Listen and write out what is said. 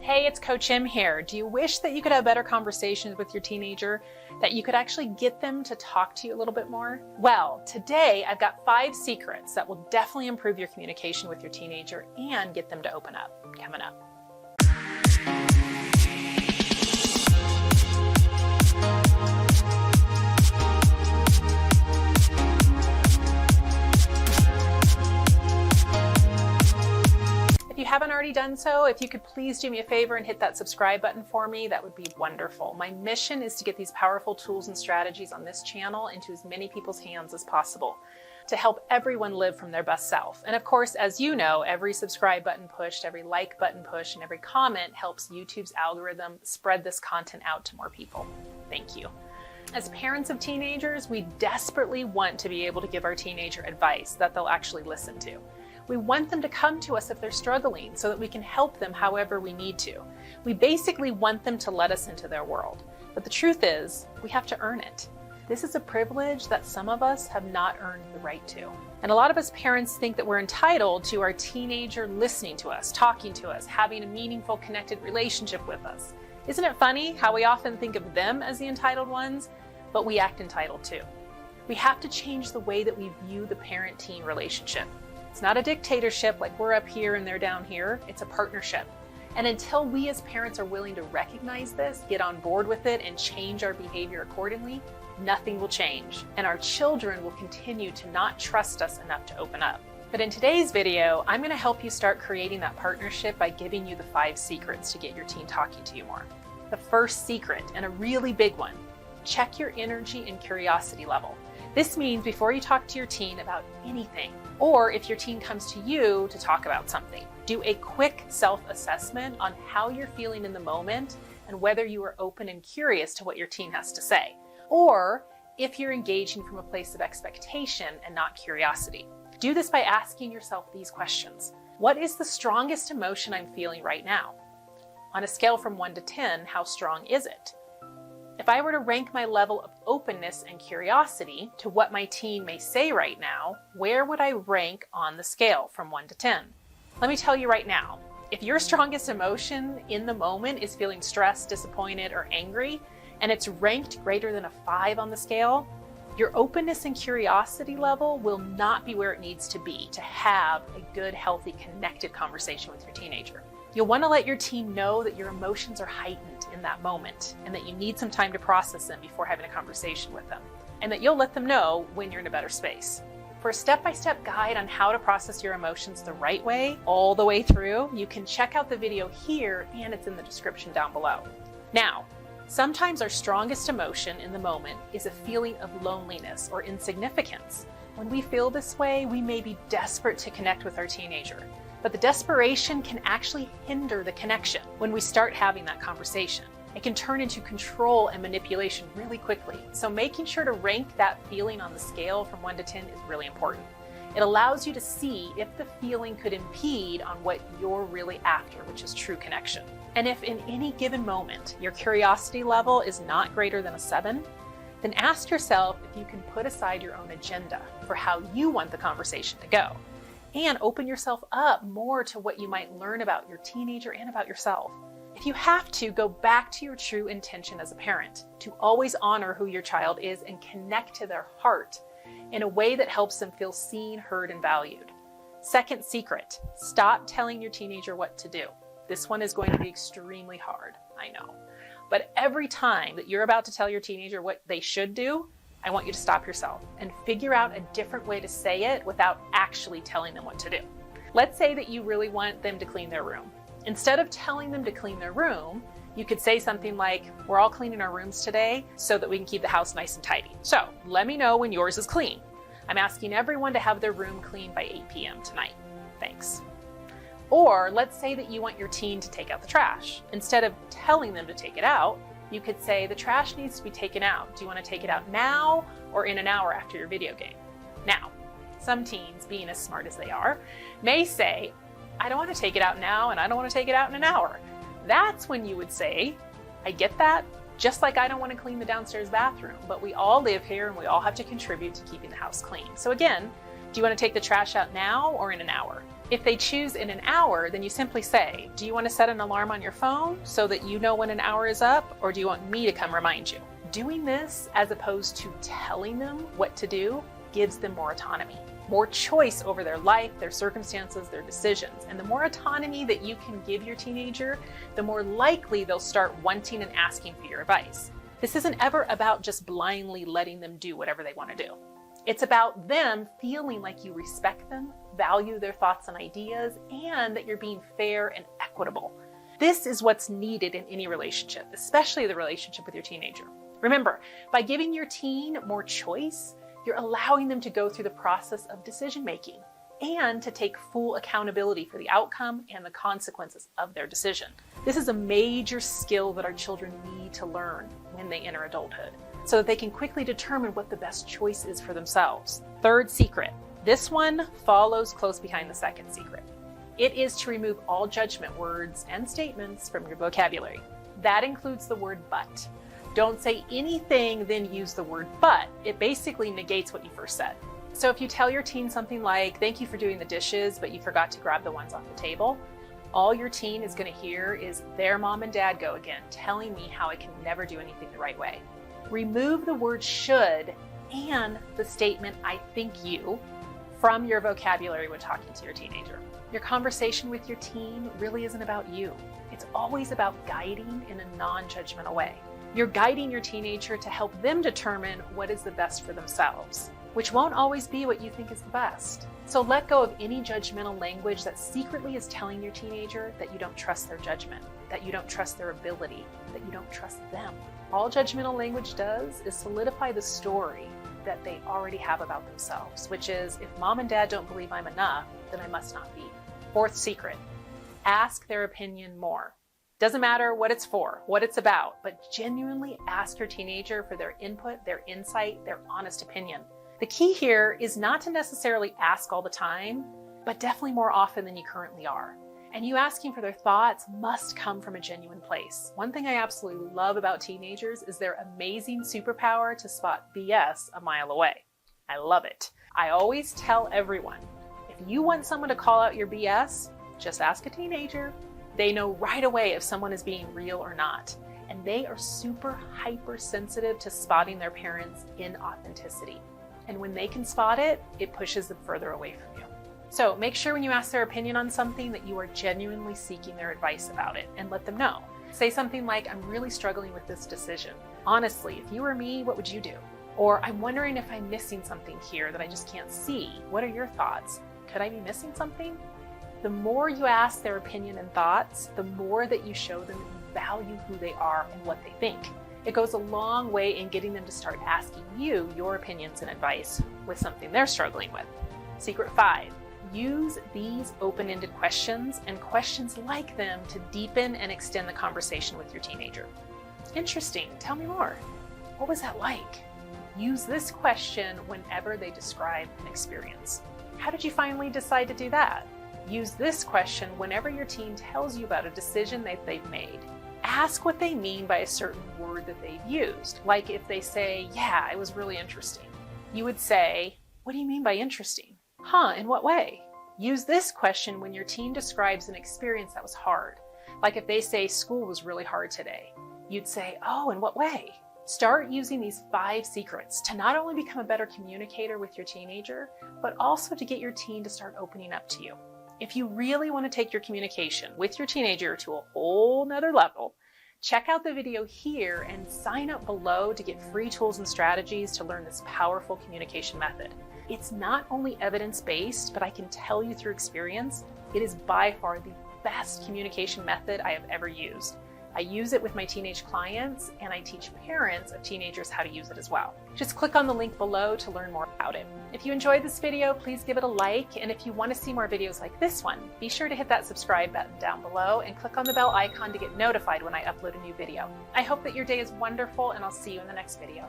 Hey, it's Coach M here. Do you wish that you could have better conversations with your teenager, that you could actually get them to talk to you a little bit more? Well, today I've got 5 secrets that will definitely improve your communication with your teenager and get them to open up. Coming up. If you haven't already done so, if you could please do me a favor and hit that subscribe button for me, that would be wonderful. My mission is to get these powerful tools and strategies on this channel into as many people's hands as possible to help everyone live from their best self. And of course, as you know, every subscribe button pushed, every like button pushed, and every comment helps YouTube's algorithm spread this content out to more people. Thank you. As parents of teenagers, we desperately want to be able to give our teenager advice that they'll actually listen to. We want them to come to us if they're struggling so that we can help them however we need to. We basically want them to let us into their world. But the truth is, we have to earn it. This is a privilege that some of us have not earned the right to. And a lot of us parents think that we're entitled to our teenager listening to us, talking to us, having a meaningful, connected relationship with us. Isn't it funny how we often think of them as the entitled ones, but we act entitled too? We have to change the way that we view the parent-teen relationship. It's not a dictatorship like we're up here and they're down here. It's a partnership. And until we as parents are willing to recognize this, get on board with it, and change our behavior accordingly, nothing will change. And our children will continue to not trust us enough to open up. But in today's video, I'm going to help you start creating that partnership by giving you the 5 secrets to get your teen talking to you more. The first secret, and a really big one, check your energy and curiosity level. This means before you talk to your teen about anything, or if your teen comes to you to talk about something, do a quick self-assessment on how you're feeling in the moment and whether you are open and curious to what your teen has to say, or if you're engaging from a place of expectation and not curiosity. Do this by asking yourself these questions. What is the strongest emotion I'm feeling right now? On a scale from 1 to 10, how strong is it? If I were to rank my level of openness and curiosity to what my teen may say right now, where would I rank on the scale from 1 to 10? Let me tell you right now, if your strongest emotion in the moment is feeling stressed, disappointed, or angry, and it's ranked greater than a 5 on the scale, your openness and curiosity level will not be where it needs to be to have a good, healthy, connected conversation with your teenager. You'll want to let your teen know that your emotions are heightened in that moment and that you need some time to process them before having a conversation with them, and that you'll let them know when you're in a better space. For a step-by-step guide on how to process your emotions the right way, all the way through, you can check out the video here, and it's in the description down below. Now, sometimes our strongest emotion in the moment is a feeling of loneliness or insignificance. When we feel this way, we may be desperate to connect with our teenager. But the desperation can actually hinder the connection when we start having that conversation. It can turn into control and manipulation really quickly. So making sure to rank that feeling on the scale from 1 to 10 is really important. It allows you to see if the feeling could impede on what you're really after, which is true connection. And if in any given moment your curiosity level is not greater than a 7, then ask yourself if you can put aside your own agenda for how you want the conversation to go, and open yourself up more to what you might learn about your teenager and about yourself. If you have to, go back to your true intention as a parent, to always honor who your child is and connect to their heart in a way that helps them feel seen, heard, and valued. Second secret, stop telling your teenager what to do. This one is going to be extremely hard, I know. But every time that you're about to tell your teenager what they should do, I want you to stop yourself and figure out a different way to say it without actually telling them what to do. Let's say that you really want them to clean their room. Instead of telling them to clean their room, you could say something like, we're all cleaning our rooms today so that we can keep the house nice and tidy. So let me know when yours is clean. I'm asking everyone to have their room clean by 8 p.m. tonight. Thanks. Or let's say that you want your teen to take out the trash. Instead of telling them to take it out, you could say, the trash needs to be taken out. Do you want to take it out now or in an hour after your video game? Now, some teens, being as smart as they are, may say, I don't want to take it out now and I don't want to take it out in an hour. That's when you would say, I get that, just like I don't want to clean the downstairs bathroom, but we all live here and we all have to contribute to keeping the house clean. So again, do you want to take the trash out now or in an hour? If they choose in an hour, then you simply say, do you want to set an alarm on your phone so that you know when an hour is up, or do you want me to come remind you? Doing this, as opposed to telling them what to do, gives them more autonomy, more choice over their life, their circumstances, their decisions. And the more autonomy that you can give your teenager, the more likely they'll start wanting and asking for your advice. This isn't ever about just blindly letting them do whatever they want to do. It's about them feeling like you respect them, value their thoughts and ideas, and that you're being fair and equitable. This is what's needed in any relationship, especially the relationship with your teenager. Remember, by giving your teen more choice, you're allowing them to go through the process of decision making and to take full accountability for the outcome and the consequences of their decision. This is a major skill that our children need to learn when they enter adulthood, so that they can quickly determine what the best choice is for themselves. Third secret. This one follows close behind the second secret. It is to remove all judgment words and statements from your vocabulary. That includes the word but. Don't say anything, then use the word but. It basically negates what you first said. So if you tell your teen something like, thank you for doing the dishes, but you forgot to grab the ones off the table, all your teen is going to hear is, there mom and dad go again, telling me how I can never do anything the right way. Remove the word should and the statement, I think you, from your vocabulary when talking to your teenager. Your conversation with your teen really isn't about you. It's always about guiding in a non-judgmental way. You're guiding your teenager to help them determine what is the best for themselves, which won't always be what you think is the best. So let go of any judgmental language that secretly is telling your teenager that you don't trust their judgment, that you don't trust their ability, that you don't trust them. All judgmental language does is solidify the story that they already have about themselves, which is, if mom and dad don't believe I'm enough, then I must not be. Fourth secret, ask their opinion more. Doesn't matter what it's for, what it's about, but genuinely ask your teenager for their input, their insight, their honest opinion. The key here is not to necessarily ask all the time, but definitely more often than you currently are. And you asking for their thoughts must come from a genuine place. One thing I absolutely love about teenagers is their amazing superpower to spot BS a mile away. I love it. I always tell everyone, if you want someone to call out your BS, just ask a teenager. They know right away if someone is being real or not. And they are super hypersensitive to spotting their parents' inauthenticity. And when they can spot it, it pushes them further away from you. So make sure when you ask their opinion on something that you are genuinely seeking their advice about it, and let them know. Say something like, I'm really struggling with this decision. Honestly, if you were me, what would you do? Or I'm wondering if I'm missing something here that I just can't see. What are your thoughts? Could I be missing something? The more you ask their opinion and thoughts, the more that you show them you value who they are and what they think. It goes a long way in getting them to start asking you your opinions and advice with something they're struggling with. Secret 5. Use these open-ended questions and questions like them to deepen and extend the conversation with your teenager. Interesting. Tell me more. What was that like? Use this question whenever they describe an experience. How did you finally decide to do that? Use this question whenever your teen tells you about a decision that they've made. Ask what they mean by a certain word that they've used. Like if they say, yeah, it was really interesting. You would say, what do you mean by interesting? Huh, in what way? Use this question when your teen describes an experience that was hard. Like if they say school was really hard today, you'd say, oh, in what way? Start using these 5 secrets to not only become a better communicator with your teenager, but also to get your teen to start opening up to you. If you really want to take your communication with your teenager to a whole nother level, check out the video here and sign up below to get free tools and strategies to learn this powerful communication method. It's not only evidence-based, but I can tell you through experience, it is by far the best communication method I have ever used. I use it with my teenage clients, and I teach parents of teenagers how to use it as well. Just click on the link below to learn more about it. If you enjoyed this video, please give it a like, and if you want to see more videos like this one, be sure to hit that subscribe button down below and click on the bell icon to get notified when I upload a new video. I hope that your day is wonderful, and I'll see you in the next video.